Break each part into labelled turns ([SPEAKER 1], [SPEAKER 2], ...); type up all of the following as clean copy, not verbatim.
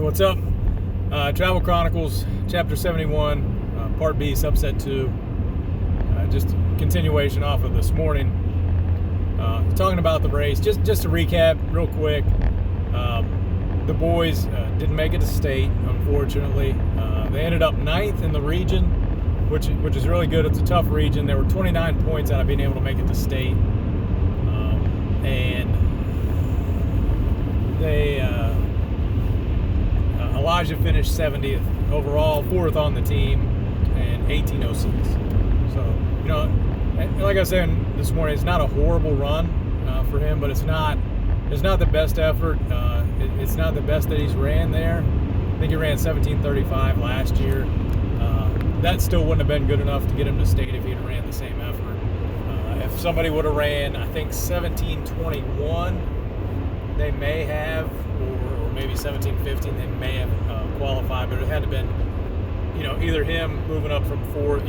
[SPEAKER 1] Hey, what's up? Travel Chronicles, Chapter 71, Part B, Subset 2. Just continuation off of this morning. Talking about the race. Just to recap real quick, the boys didn't make it to state, unfortunately. They ended up 9th in the region, which is really good. It's a tough region. There were 29 points out of being able to make it to state. And they... Elijah finished 70th overall, 4th on the team, and 1806. So, like I was saying this morning, it's not a horrible run for him, but it's not the best effort. It's not the best that he's ran there. I think he ran 17:35 last year. That still wouldn't have been good enough to get him to state if he'd ran the same effort. If somebody would have ran, I think 17:21, they may have, or maybe 17:15, they may have qualified, but it had to have been, either him moving up from fourth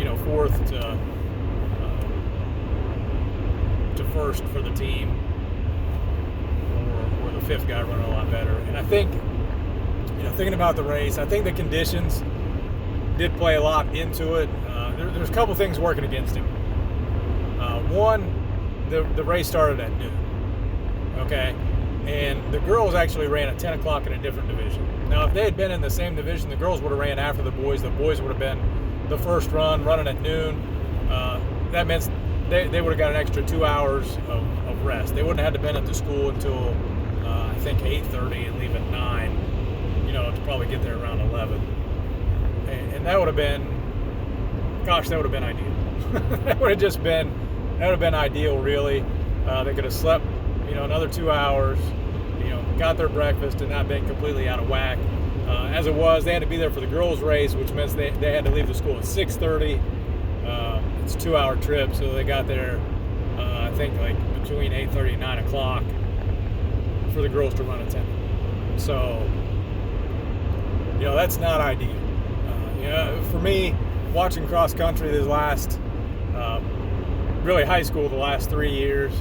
[SPEAKER 1] to first for the team, or the fifth guy running a lot better. And I think, thinking about the race, I think the conditions did play a lot into it. There's a couple things working against him. One, the race started at noon. Okay. And the girls actually ran at 10 o'clock in a different division. Now, if they had been in the same division, the girls would have ran after the boys. The boys would have been the first run, running at noon. That meant they would have got an extra 2 hours of rest. They wouldn't have had to been at the school until, I think, 8:30 and leave at 9, to probably get there around 11. And that would have been, that would have been ideal. That would have been ideal, really. They could have slept another 2 hours, got their breakfast and not been completely out of whack. As it was, they had to be there for the girls' race, which means they had to leave the school at 6:30. It's a 2-hour trip, so they got there, I think, like between 8:30 and 9 o'clock for the girls to run at 10. So, that's not ideal. For me, watching cross country this last, really high school the last 3 years,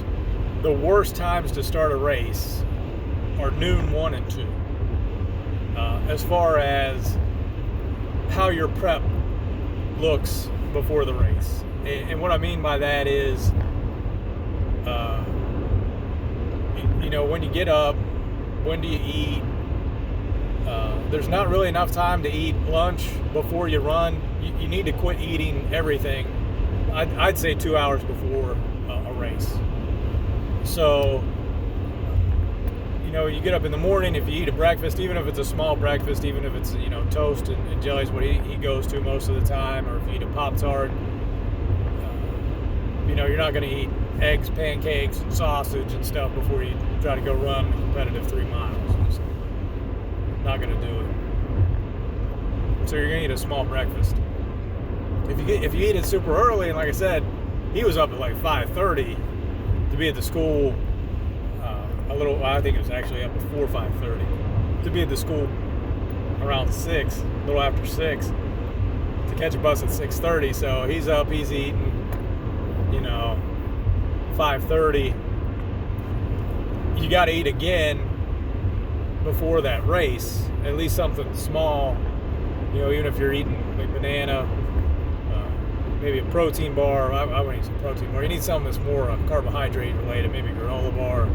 [SPEAKER 1] the worst times to start a race are noon 1 and 2. As far as how your prep looks before the race. And what I mean by that is, when you get up, when do you eat? There's not really enough time to eat lunch before you run. You need to quit eating everything, I'd say 2 hours before a race. So, you get up in the morning, if you eat a breakfast, even if it's a small breakfast, even if it's, toast and jelly is what he goes to most of the time, or if you eat a Pop-Tart, you're not going to eat eggs, pancakes, and sausage and stuff before you try to go run a competitive 3 miles. It's not going to do it. So you're going to eat a small breakfast. If you eat it super early, and like I said, he was up at like 5:30 to be at the school, I think it was actually up before 5:30, to be at the school around 6, a little after 6, to catch a bus at 6:30. So he's up, he's eating, 5:30. You got to eat again before that race, at least something small, even if you're eating like banana, maybe a protein bar. I wouldn't eat some protein bar. You need something that's more carbohydrate related, maybe a granola bar,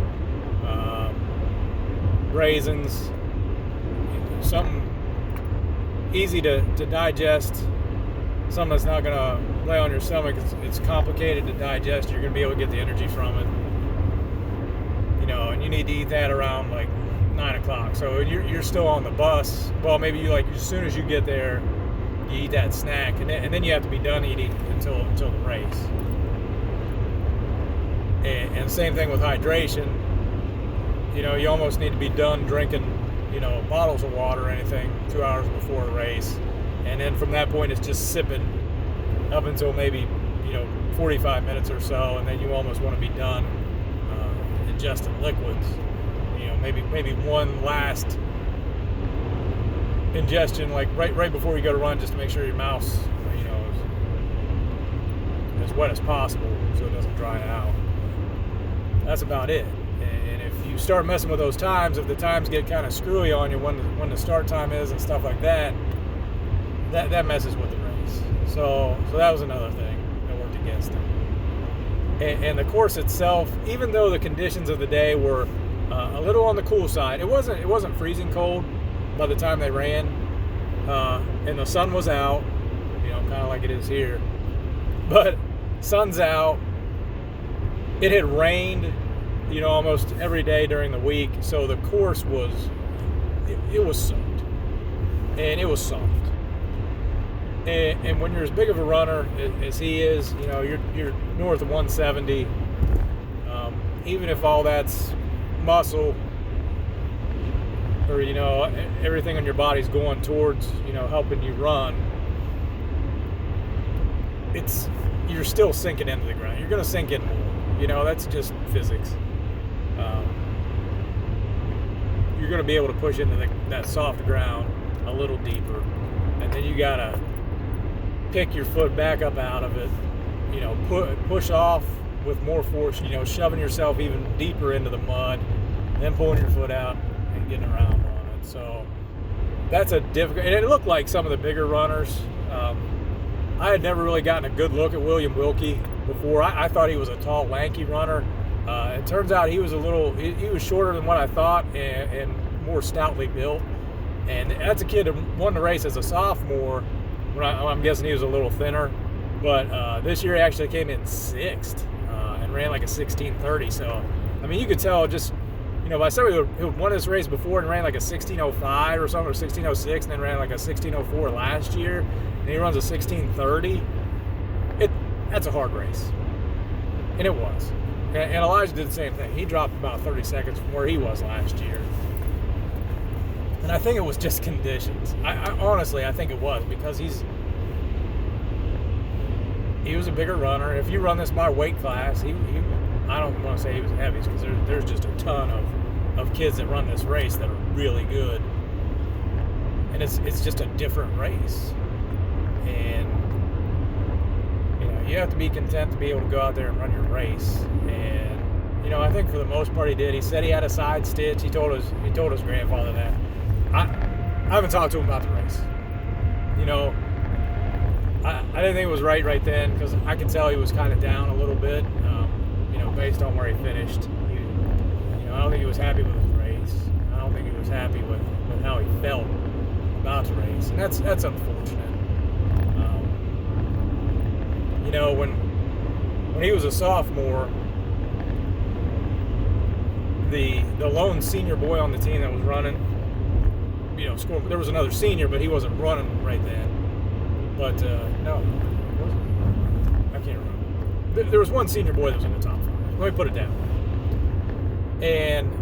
[SPEAKER 1] raisins, something easy to digest, something that's not going to lay on your stomach. It's complicated to digest. You're going to be able to get the energy from it, and you need to eat that around like 9 o'clock. So you're still on the bus. Well, maybe as soon as you get there, you eat that snack, and then you have to be done eating until the race. And same thing with hydration. You almost need to be done drinking, bottles of water or anything 2 hours before a race. And then from that point, it's just sipping up until maybe, 45 minutes or so. And then you almost want to be done ingesting liquids. Maybe one last ingestion, like right before you go to run, just to make sure your mouth's, is as wet as possible so it doesn't dry out. That's about it. And if you you start messing with those times, if the times get kind of screwy on you when the start time is and stuff like that, that messes with the race. So that was another thing that worked against him. And the course itself, even though the conditions of the day were a little on the cool side, it wasn't freezing cold by the time they ran, and the sun was out, kind of like it is here. But sun's out. It had rained, almost every day during the week, so the course was soaked, and it was soft. And when you're as big of a runner as he is, you're north of 170. Even if all that's muscle, or everything on your body's going towards helping you run, you're still sinking into the ground. You're going to sink in more. That's just physics. You're going to be able to push into that soft ground a little deeper, and then you got to pick your foot back up out of it, push off with more force, shoving yourself even deeper into the mud, then pulling your foot out and getting around on it. So that's a difficult, and it looked like some of the bigger runners. I had never really gotten a good look at William Wilkie before. I thought he was a tall, lanky runner. It turns out he was he was shorter than what I thought, and more stoutly built. And that's a kid that won the race as a sophomore. I'm guessing he was a little thinner, but this year he actually came in 6th and ran like a 16:30. So, you could tell just, by somebody who won this race before and ran like a 16:05 or something, or 16:06, and then ran like a 16:04 last year, and he runs a 16:30. That's a hard race, and it was. And Elijah did the same thing. He dropped about 30 seconds from where he was last year. And I think it was just conditions. I honestly, I think it was, because he was a bigger runner. If you run this by weight class, I don't want to say he was heavy, because there's just a ton of kids that run this race that are really good. And it's just a different race. And you have to be content to be able to go out there and run your race. And I think for the most part he did. He said he had a side stitch. He told his grandfather that. I haven't talked to him about the race. I didn't think it was right then, because I could tell he was kind of down a little bit, based on where he finished. I don't think he was happy with his race. I don't think he was happy with how he felt about the race, and that's unfortunate. When he was a sophomore, the lone senior boy on the team that was running, scored. There was another senior, but he wasn't running right then. But no, I can't remember. There was one senior boy that was in the top 5. Let me put it down. And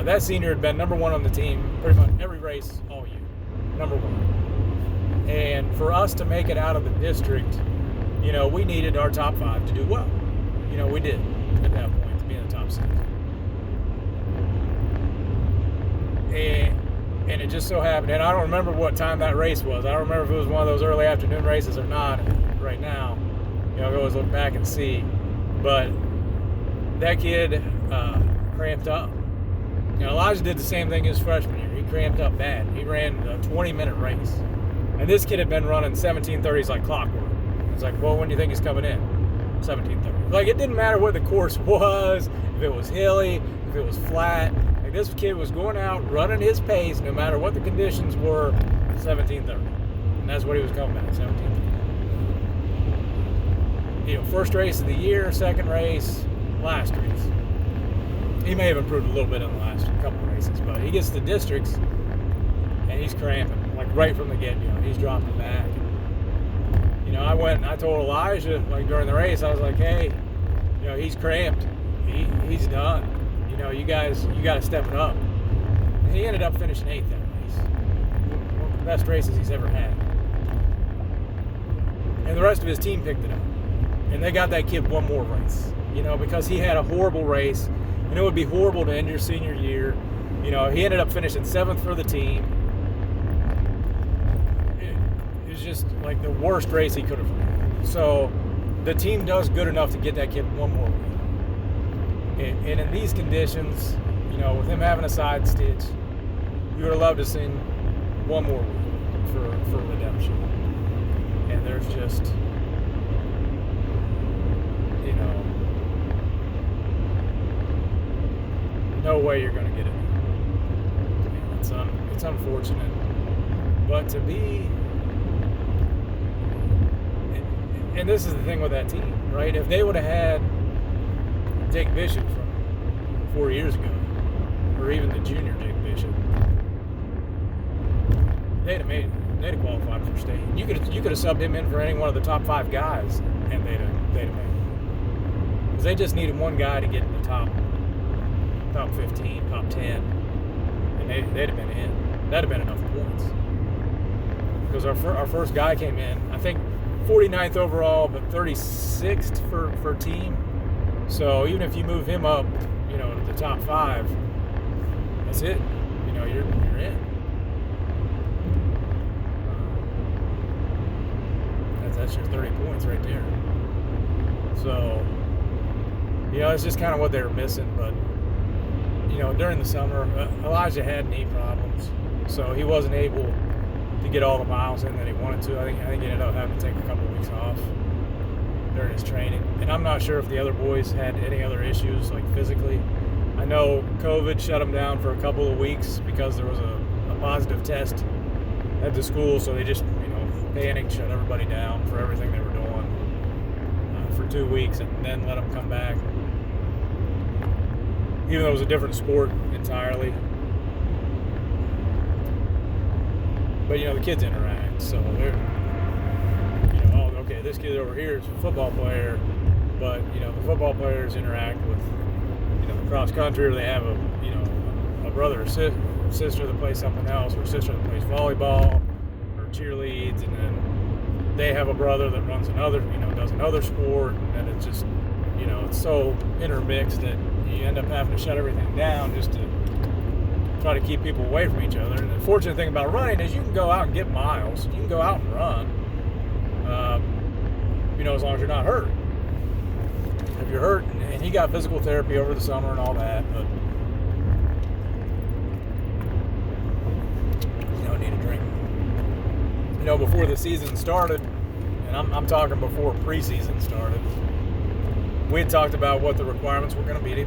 [SPEAKER 1] that senior had been number 1 on the team pretty much every race all year. Number 1. And for us to make it out of the district, we needed our top 5 to do well. We did at that point, to be in the top 6. And it just so happened, and I don't remember what time that race was. I don't remember if it was one of those early afternoon races or not right now. I always look back and see. But that kid cramped up. Elijah did the same thing his freshman year. He cramped up bad. He ran a 20-minute race. And this kid had been running 17:30s like clockwork. It's like, well, when do you think he's coming in? 17:30. Like, it didn't matter what the course was, if it was hilly, if it was flat. This kid was going out, running his pace, no matter what the conditions were, 17:30. And that's what he was coming back, 17:30. First race of the year, second race, last race. He may have improved a little bit in the last couple of races, but he gets to districts, and he's cramping, like right from the get-go. He's dropping back. I went and I told Elijah, like during the race, I was like, hey, he's cramped. He's done. You guys, you got to step it up. And he ended up finishing 8th that race. One of the best races he's ever had. And the rest of his team picked it up. And they got that kid one more race, because he had a horrible race. And it would be horrible to end your senior year. He ended up finishing 7th for the team. It was just like the worst race he could have ran. So the team does good enough to get that kid one more week. And in these conditions, with him having a side stitch, you would have loved to see one more week for redemption. And there's just, no way you're going to get it. It's unfortunate. But to be, and this is the thing with that team, right? If they would have had Jake Bishop from 4 years ago, or even the junior Jake Bishop, they'd have qualified for state. You could have subbed him in for any one of the top 5 guys, and they'd have made it. Because they just needed one guy to get in the top 15, top 10, and they'd have been in. That'd have been enough points. Because our first guy came in, I think 49th overall, but 36th for team. So even if you move him up, to the top 5, that's it. You're in. That's your 30 points right there. So, it's just kind of what they were missing. But, during the summer, Elijah had knee problems, so he wasn't able to get all the miles in that he wanted to. I think he ended up having to take a couple of weeks off during his training. And I'm not sure if the other boys had any other issues, like physically. I know COVID shut them down for a couple of weeks because there was a positive test at the school, so they just, panicked, shut everybody down for everything they were doing for 2 weeks, and then let them come back. Even though it was a different sport entirely. But, the kids interact, so they're, okay, this kid over here is a football player, but, the football players interact with, the cross country, or they have a brother or sister that plays something else, or a sister that plays volleyball, or cheerleads, and then they have a brother that runs another, does another sport, and it's just, it's so intermixed that you end up having to shut everything down just to try to keep people away from each other. And the fortunate thing about running is you can go out and get miles. You can go out and run, as long as you're not hurt. If you're hurt, and he got physical therapy over the summer and all that, but you don't need a drink. Before the season started, and I'm talking before preseason started, we had talked about what the requirements were going to be to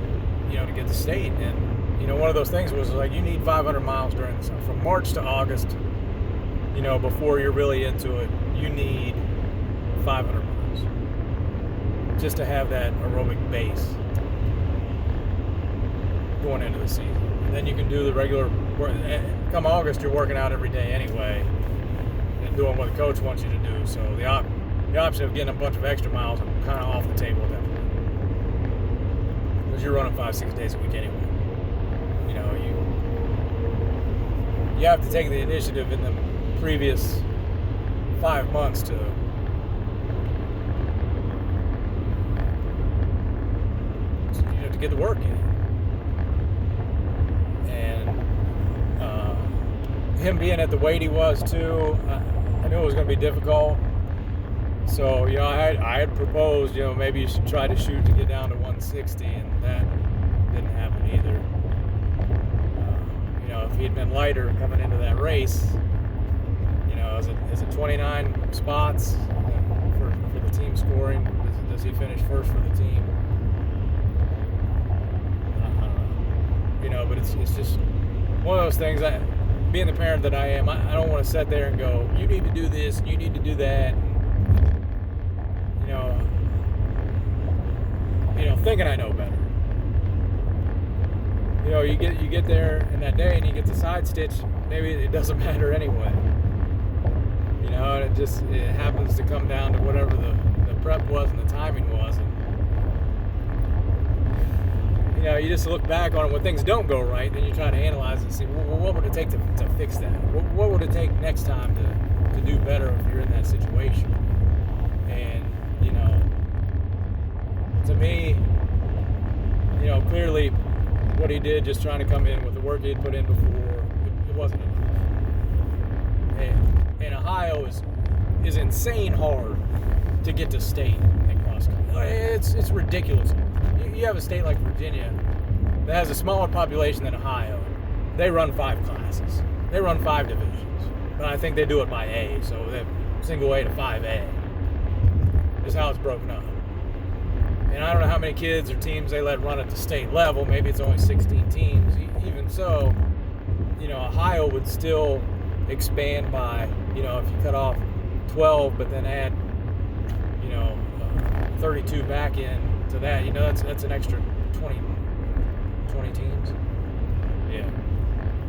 [SPEAKER 1] get to state. And, one of those things was like, you need 500 miles during the summer. From March to August, before you're really into it, you need 500 miles just to have that aerobic base going into the season. And then you can do the regular work. Come August, you're working out every day anyway and doing what the coach wants you to do. So the option of getting a bunch of extra miles is kind of off the table at that point. Because you're running 5-6 days a week anyway. You have to take the initiative in the previous 5 months to get the work in. And him being at the weight he was too, I knew it was going to be difficult. So, I had proposed, maybe you should try to shoot to get down to 160, and that didn't happen either. If he'd been lighter coming into that race, is it 29 spots for the team scoring? Does he finish first for the team? But it's just one of those things. Being the parent that I am, I don't want to sit there and go, you need to do this, and you need to do that. Thinking I know better. You get there in that day and you get the side stitch, maybe it doesn't matter anyway. And it happens to come down to whatever the prep was and the timing was. And, you just look back on it when things don't go right, then you try to analyze it and see, well, what would it take to fix that? What would it take next time to do better if you're in that situation? And, to me, clearly what he did, just trying to come in with the work he had put in before, it wasn't enough. And Ohio is insane hard to get to state in cross country. It's ridiculous. You have a state like Virginia that has a smaller population than Ohio, they run 5 classes. They run 5 divisions. But I think they do it by A, so they have single A to 5A is how it's broken up. And I don't know how many kids or teams they let run at the state level. Maybe it's only 16 teams. Even so, Ohio would still expand by, if you cut off 12, but then add, 32 back in to that, that's an extra 20 teams. Yeah.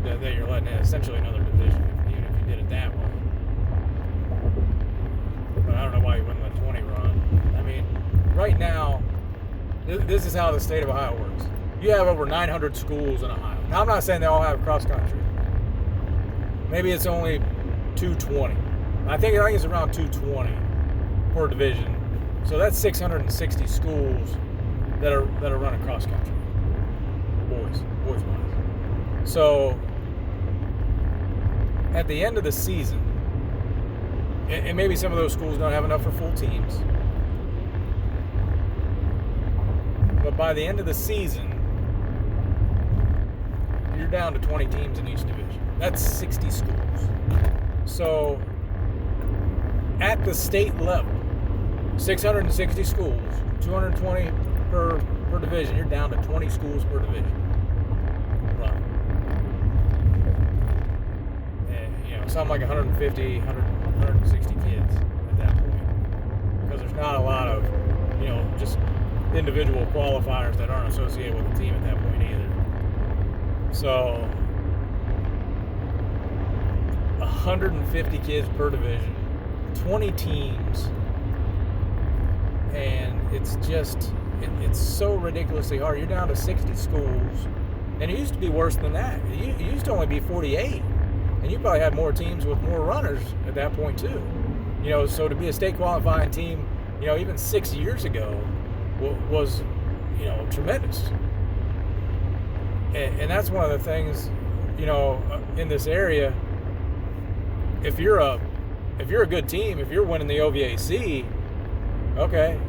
[SPEAKER 1] That you're letting in essentially another division, even if you did it that way. But I don't know why you wouldn't let 20 run. I mean, right now, this is how the state of Ohio works. You have over 900 schools in Ohio. Now, I'm not saying they all have cross country. Maybe it's only 220. I think it's around 220 per division. So that's 660 schools that are running cross country. Boys wise. So at the end of the season, and maybe some of those schools don't have enough for full teams, but by the end of the season, you're down to 20 teams in each division. That's 60 schools. So at the state level, 660 schools, 220 per division, you're down to 20 schools per division. Right. And, something like 150, 160 kids at that point. Because there's not a lot of, just individual qualifiers that aren't associated with the team at that point either. So 150 kids per division, 20 teams, and it's just it's so ridiculously hard. You're down to 60 schools, and it used to be worse than that. It used to only be 48, and you probably had more teams with more runners at that point too. So to be a state qualifying team, even 6 years ago was tremendous. And that's one of the things, in this area. If you're a good team, if you're winning the OVAC, okay,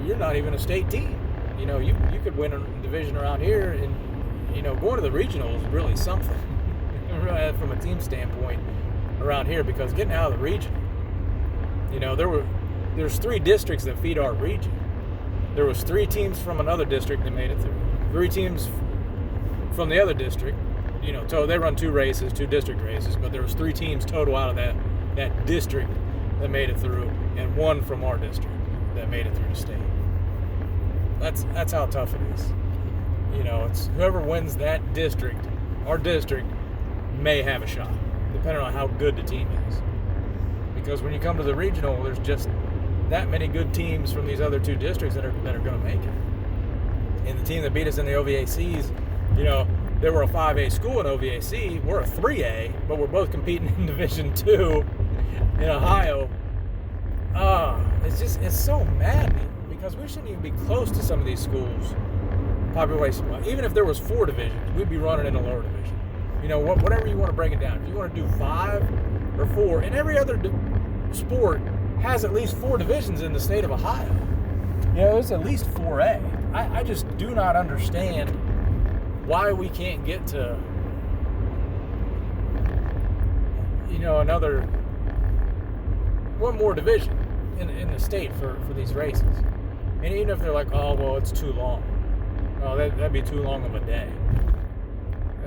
[SPEAKER 1] you're not even a state team. You could win a division around here, and going to the regional is really something from a team standpoint around here, because getting out of the region, there's 3 districts that feed our region. There was 3 teams from another district that made it through. 3 teams from the other district, so they run 2 district races, but there was 3 teams total out of that district that made it through, and 1 from our district that made it through the state. That's how tough it is. It's whoever wins that district, our district, may have a shot, depending on how good the team is. Because when you come to the regional, there's just that many good teams from these other 2 districts that are going to make it. And the team that beat us in the OVACs, they were a 5A school in OVAC. We're a 3A, but we're both competing in Division 2 in Ohio. It's so maddening, because we shouldn't even be close to some of these schools population. Even if there was 4 divisions, we'd be running in a lower division. Whatever you want to break it down. If you want to do 5 or 4, and every other sport has at least 4 divisions in the state of Ohio. There's at least 4A. I just do not understand why we can't get to, another one more division in the state for these races. And even if they're like, oh, well, it's too long. Oh, that'd be too long of a day.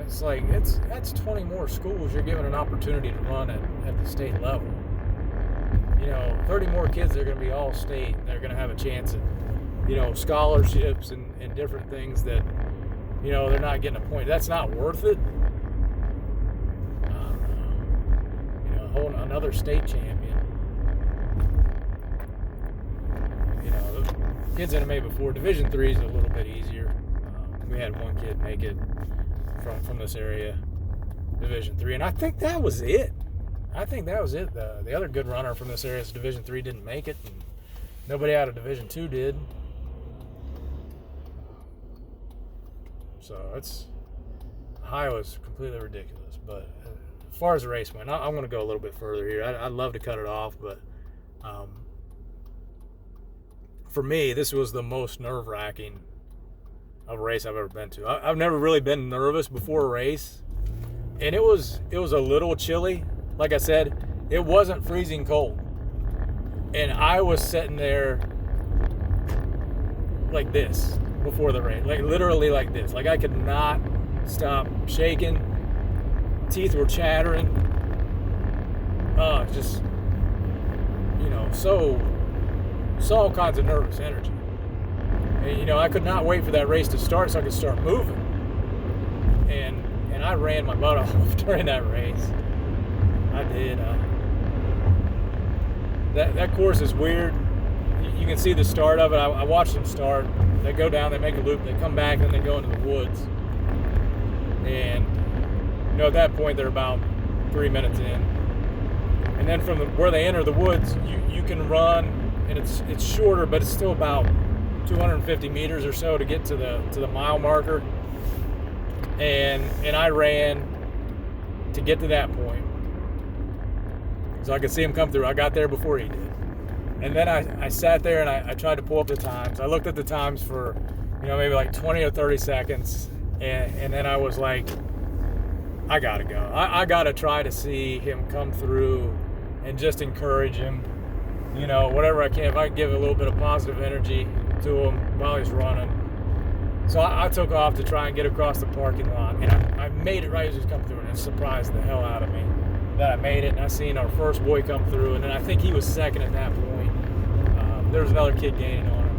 [SPEAKER 1] It's like, that's 20 more schools you're given an opportunity to run at the state level. 30 more kids that are going to be all state. They're going to have a chance at, scholarships and different things that, they're not getting a point. That's not worth it. Another state champion. The kids that I made before, Division 3 is a little bit easier. We had one kid make it from this area, Division 3, and I think that was it. The other good runner from this area, Division 3, didn't make it, and nobody out of Division 2 did. So Ohio is completely ridiculous. But as far as the race went, I'm going to go a little bit further here. I'd love to cut it off, but for me, this was the most nerve-wracking of a race I've ever been to. I've never really been nervous before a race, and it was a little chilly. Like I said, it wasn't freezing cold, and I was sitting there like this before the race, like literally like this. Like I could not stop shaking. Teeth were chattering. Just, so all kinds of nervous energy. And, I could not wait for that race to start so I could start moving. And I ran my butt off during that race. I did. That course is weird. You can see the start of it. I watched them start. They go down, they make a loop, they come back, then they go into the woods. And, at that point, they're about 3 minutes in. And then from where they enter the woods, you can run, and it's shorter, but it's still about 250 meters or so to get to the mile marker. And I ran to get to that point, so I could see him come through. I got there before he did. And then I sat there and I tried to pull up the times. I looked at the times for, maybe like 20 or 30 seconds. And then I was like, I got to go. I got to try to see him come through and just encourage him, whatever I can. If I can give a little bit of positive energy to him while he's running. So I took off to try and get across the parking lot. And I made it right as he was coming through. And it surprised the hell out of me that I made it. And I seen our first boy come through. And then I think he was second at that point. There was another kid gaining on him.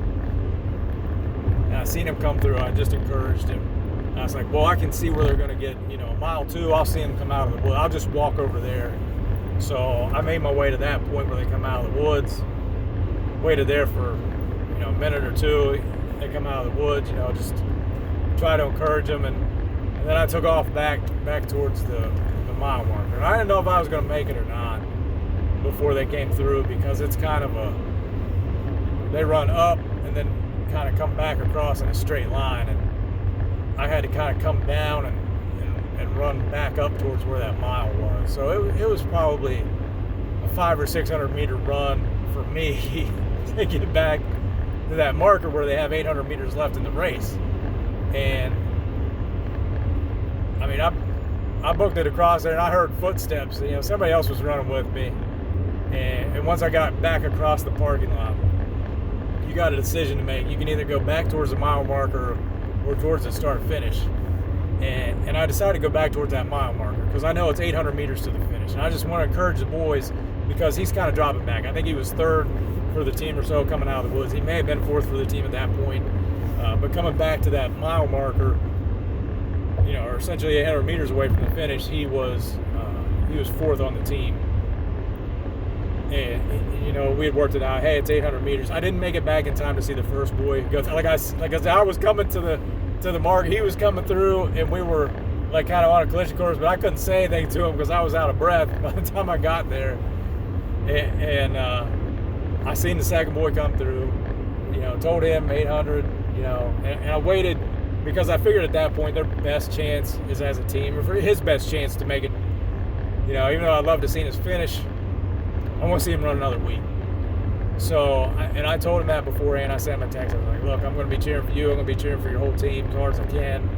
[SPEAKER 1] And I seen him come through. I just encouraged him. And I was like, well, I can see where they're going to get, mile 2. I'll see him come out of the woods. I'll just walk over there. So I made my way to that point where they come out of the woods. Waited there for, a minute or two. They come out of the woods, just try to encourage them. And then I took off back towards the mile marker. And I didn't know if I was going to make it or not before they came through, because it's kind of they run up and then kind of come back across in a straight line. And I had to kind of come down and run back up towards where that mile was. So it was probably a 500 or 600 meter run for me to get back to that marker where they have 800 meters left in the race. And I mean, I booked it across there and I heard footsteps. Somebody else was running with me. And once I got back across the parking lot, you got a decision to make. You can either go back towards the mile marker or towards the start finish. And I decided to go back towards that mile marker because I know it's 800 meters to the finish. And I just want to encourage the boys because he's kind of dropping back. I think he was third for the team or so coming out of the woods. He may have been fourth for the team at that point. But coming back to that mile marker, or essentially 800 meters away from the finish, he was fourth on the team. And we had worked it out. Hey, it's 800 meters. I didn't make it back in time to see the first boy go. Like I said, I was coming to the mark. He was coming through, and we were like kind of on a collision course. But I couldn't say anything to him because I was out of breath by the time I got there. And I seen the second boy come through. Told him 800. And I waited because I figured at that point their best chance is as a team, or for his best chance to make it. Even though I'd love to see his finish, I want to see him run another week. So, I told him that beforehand. I sent him a text. I was like, look, I'm going to be cheering for you. I'm going to be cheering for your whole team as hard as I can,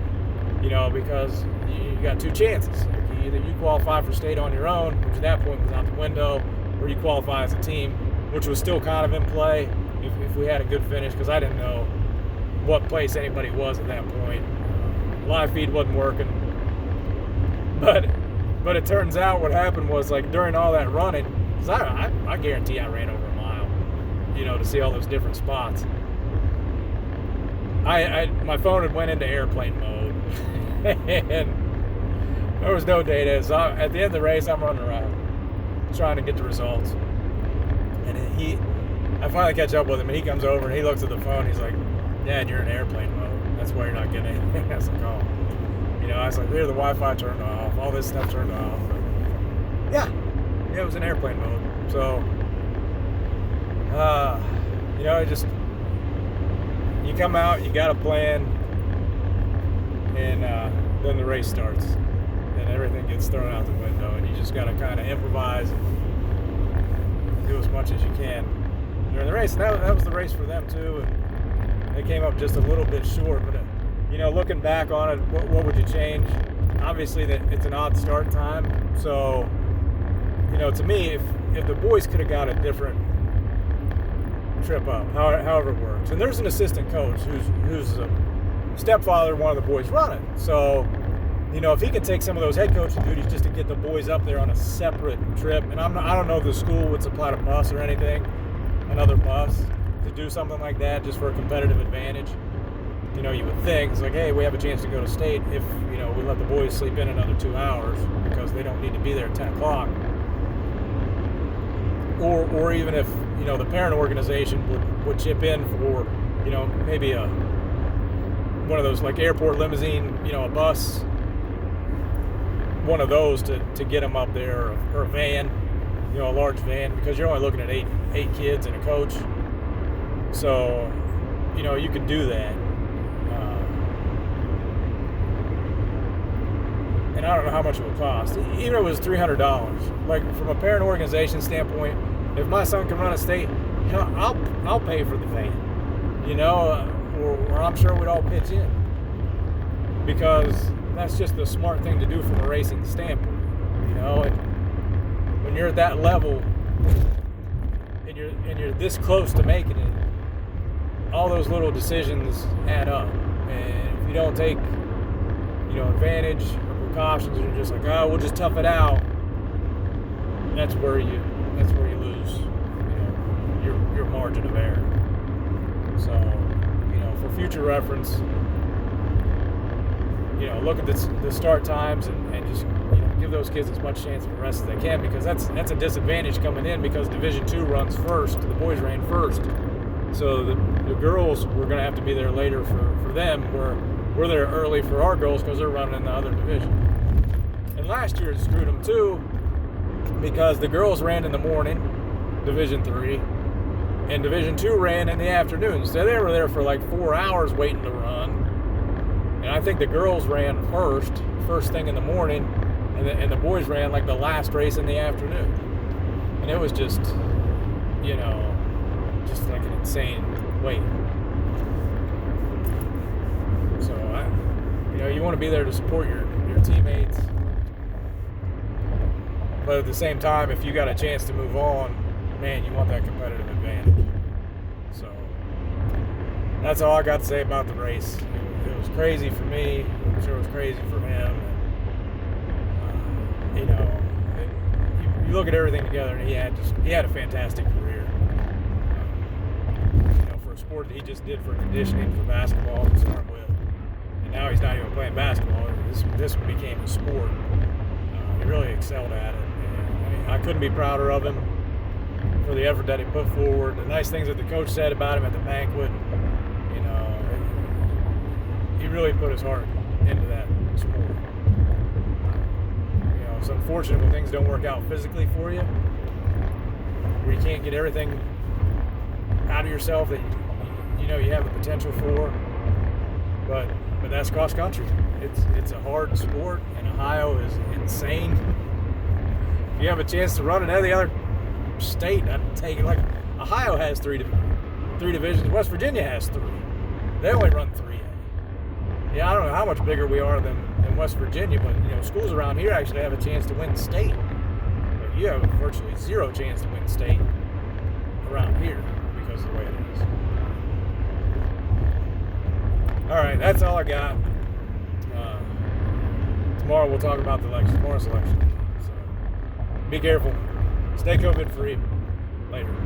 [SPEAKER 1] because you got two chances. Either you qualify for state on your own, which at that point was out the window, or you qualify as a team, which was still kind of in play if we had a good finish, because I didn't know what place anybody was at that point. Live feed wasn't working. But it turns out what happened was, like, during all that running, because I guarantee I ran over a mile, to see all those different spots. My phone had went into airplane mode, and there was no data. So at the end of the race, I'm running around trying to get the results. And I finally catch up with him, and he comes over and he looks at the phone. He's like, Dad, you're in airplane mode. That's why you're not getting anything. I was like, oh. I was like, there, the Wi-Fi turned off, all this stuff turned off. But yeah, it was in airplane mode. So, you come out, you got a plan, and then the race starts. And everything gets thrown out the window, and you just got to kind of improvise and do as much as you can during the race. And that was the race for them, too. And they came up just a little bit short, but looking back on it, what would you change? Obviously, that it's an odd start time. So, to me, if the boys could have got a different trip up, however it works, and there's an assistant coach who's a stepfather of one of the boys running. So, if he can take some of those head coaching duties just to get the boys up there on a separate trip, and I don't know if the school would supply a bus or anything, another bus, to do something like that just for a competitive advantage. You would think, it's like, hey, we have a chance to go to state if, we let the boys sleep in another 2 hours because they don't need to be there at 10 o'clock. Or even if, the parent organization would chip in for, maybe one of those like airport limousine, a bus, one of those to get them up there, or a van, a large van, because you're only looking at eight kids and a coach. So, you could do that. And I don't know how much it would cost. Even if it was $300. Like, from a parent organization standpoint, if my son can run a state, I'll pay for the van. Or I'm sure we'd all pitch in. Because that's just the smart thing to do from a racing standpoint. And when you're at that level and you're this close to making it, all those little decisions add up. And if you don't take, advantage or precautions, and you're just like, oh, we'll just tough it out, that's where you lose, your margin of error. So, for future reference, look at the start times and just give those kids as much chance of rest as they can, because that's a disadvantage coming in, because Division II runs first, the boys ran first. So the girls, we're going to have to be there later for them. We're there early for our girls because they're running in the other division. And last year it screwed them too, because the girls ran in the morning, Division III, and Division II ran in the afternoon. So they were there for like 4 hours waiting to run. And I think the girls ran first thing in the morning, and the boys ran like the last race in the afternoon. And it was just like an insane wait. So you want to be there to support your teammates, but at the same time, if you got a chance to move on, man, you want that competitive advantage. So that's all I got to say about the race. It was crazy for me. I'm sure it was crazy for him. You look at everything together, and he had a fantastic career. For a sport that he just did for conditioning for basketball to start with, and now he's not even playing basketball. This became a sport. He really excelled at it, and I couldn't be prouder of him for the effort that he put forward. The nice things that the coach said about him at the banquet, he really put his heart into that sport. It's unfortunate when things don't work out physically for you, where you can't get everything out of yourself that you have the potential for. But that's cross country. It's a hard sport, and Ohio is insane. If you have a chance to run in any other state, I'd take it. Like, Ohio has three divisions. West Virginia has 3. They only run 3. Yeah, I don't know how much bigger we are than West Virginia, but schools around here actually have a chance to win state. But you have virtually 0 chance to win state around here because of the way it is. All right, that's all I got. Tomorrow we'll talk about tomorrow's election. So be careful. Stay COVID free. Later.